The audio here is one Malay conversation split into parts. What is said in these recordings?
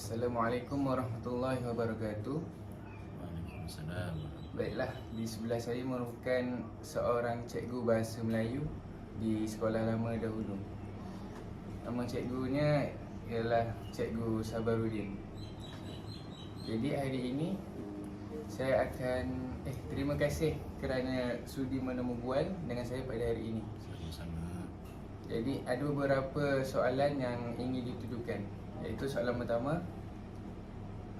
Assalamualaikum warahmatullahi wabarakatuh. Waalaikumsalam. Baiklah, di sebelah saya merupakan seorang cikgu bahasa Melayu di sekolah lama dahulu. Nama cikgunya ialah Cikgu Sabarudin. Jadi hari ini saya akan terima kasih kerana sudi menemu bual dengan saya pada hari ini. Sama-sama. Jadi ada beberapa soalan yang ingin ditujukan, iaitu soalan pertama,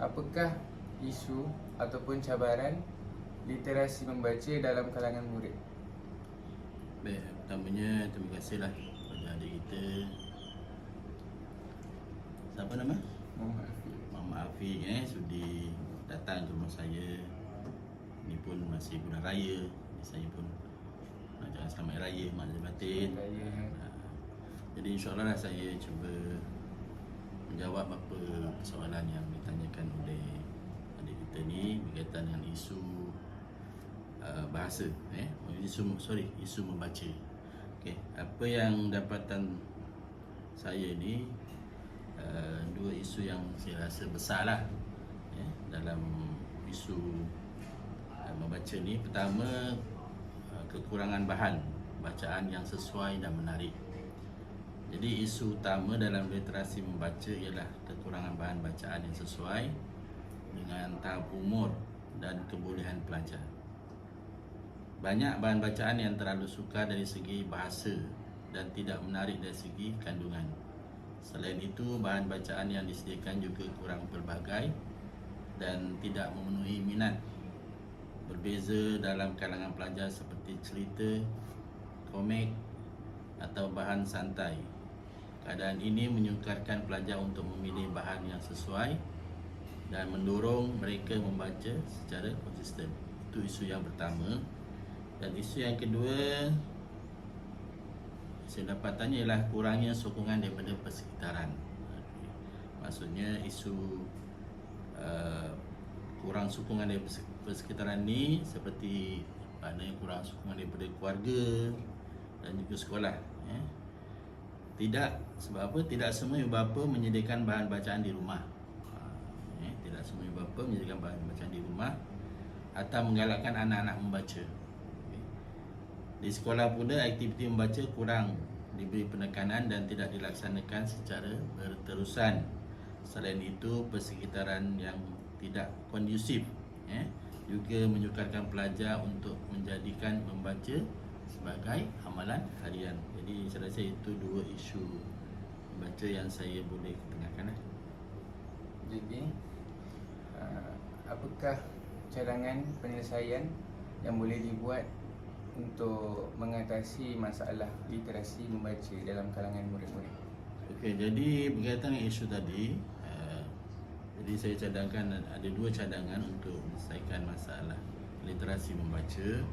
apakah isu ataupun cabaran literasi membaca dalam kalangan murid? Baik, pertamanya terima kasihlah kepada adik kita. Siapa nama? Mama Afiq sudi datang ke rumah saya. Ini pun masih bulan raya. Saya pun nak ucapkan selamat raya mak zahir batin. Jadi insyaAllah saya cuba menjawab apa persoalan yang ditanyakan oleh adik kita ni berkaitan dengan isu bahasa, isu membaca. Okey, apa yang dapatan saya ni dua isu yang saya rasa besarlah dalam isu membaca ni. Pertama, kekurangan bahan bacaan yang sesuai dan menarik. Jadi isu utama dalam literasi membaca ialah kekurangan bahan bacaan yang sesuai dengan tahap umur dan kebolehan pelajar. Banyak bahan bacaan yang terlalu sukar dari segi bahasa dan tidak menarik dari segi kandungan. Selain itu, bahan bacaan yang disediakan juga kurang pelbagai dan tidak memenuhi minat. Berbeza dalam kalangan pelajar seperti cerita, komik atau bahan santai. Keadaan ini menyukarkan pelajar untuk memilih bahan yang sesuai dan mendorong mereka membaca secara konsisten. Itu isu yang pertama. Dan isu yang kedua saya dapatannya ialah kurangnya sokongan daripada persekitaran. Maksudnya isu kurang sokongan daripada persekitaran ni seperti maknanya kurang sokongan daripada keluarga dan juga sekolah. Tidak, sebab apa? Tidak semua ibu bapa menyediakan bahan bacaan di rumah. Tidak semua ibu bapa menyediakan bahan bacaan di rumah atau menggalakkan anak-anak membaca. Di sekolah pula aktiviti membaca kurang diberi penekanan dan tidak dilaksanakan secara berterusan. Selain itu, persekitaran yang tidak kondusif juga menyukarkan pelajar untuk menjadikan membaca sebagai amalan harian. Jadi saya rasa itu dua isu membaca yang saya boleh ketengahkan. Jadi apakah cadangan penyelesaian yang boleh dibuat untuk mengatasi masalah literasi membaca dalam kalangan murid-murid? Okey, jadi berkaitan dengan isu tadi, jadi saya cadangkan ada dua cadangan untuk menyelesaikan masalah literasi membaca.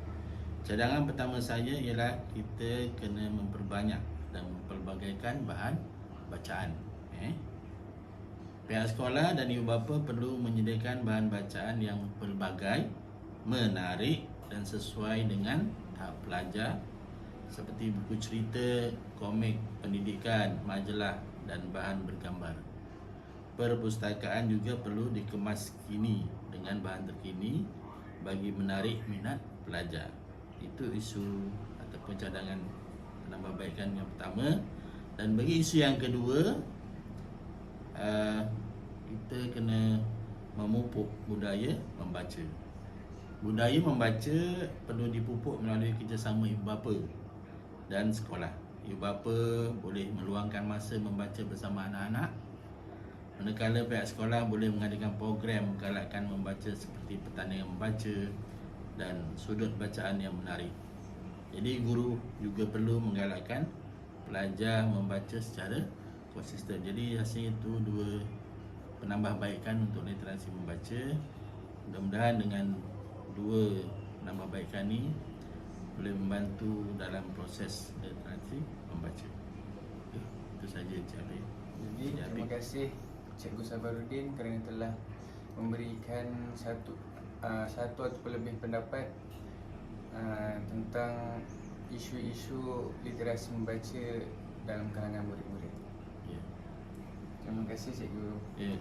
Cadangan pertama saya ialah kita kena memperbanyak dan mempelbagaikan bahan bacaan. Pihak sekolah dan ibu bapa perlu menyediakan bahan bacaan yang pelbagai, menarik dan sesuai dengan tahap pelajar seperti buku cerita, komik pendidikan, majalah dan bahan bergambar. Perpustakaan juga perlu dikemas kini dengan bahan terkini bagi menarik minat pelajar. Itu isu ataupun cadangan penambahbaikan yang pertama. Dan bagi isu yang kedua, kita kena memupuk budaya membaca. Budaya membaca perlu dipupuk melalui kerjasama ibu bapa dan sekolah. Ibu bapa boleh meluangkan masa membaca bersama anak-anak, manakala pihak sekolah boleh mengadakan program menggalakkan membaca seperti pertandingan membaca dan sudut bacaan yang menarik. Jadi guru juga perlu menggalakkan pelajar membaca secara konsisten. Jadi rasanya itu dua penambahbaikan untuk literasi membaca. Mudah-mudahan dengan dua penambahbaikan ni boleh membantu dalam proses literasi membaca. Itu saja Encik Habib. Jadi terima kasih Cikgu Sabarudin kerana telah memberikan satu ataupun lebih pendapat tentang isu-isu literasi membaca dalam kalangan murid-murid. Ya. Terima kasih Cikgu. Ya,